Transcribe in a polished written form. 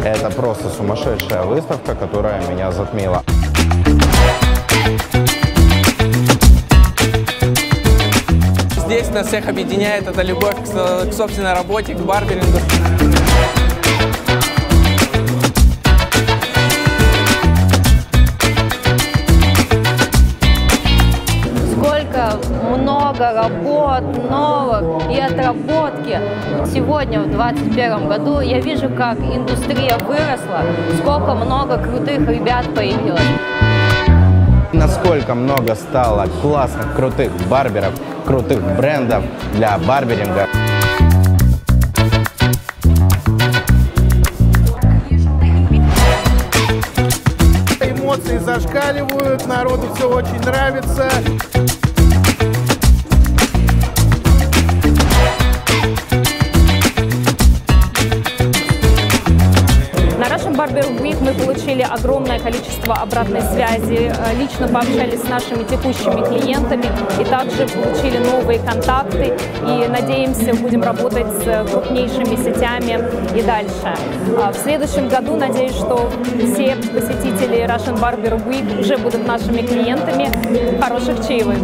Это просто сумасшедшая выставка, которая меня затмила. Здесь нас всех объединяет эта любовь к собственной работе, к барберингу. Сколько много работ новых и отработки. Сегодня, в 2021 году, я вижу, как индустрия выросла, сколько много крутых ребят появилось. Насколько много стало классных, крутых барберов, крутых брендов для барберинга. Эмоции зашкаливают, народу все очень нравится. Barber Week мы получили огромное количество обратной связи, лично пообщались с нашими текущими клиентами и также получили новые контакты и надеемся, будем работать с крупнейшими сетями и дальше. В следующем году надеюсь, что все посетители Russian Barber Week уже будут нашими клиентами. Хороших чаевых!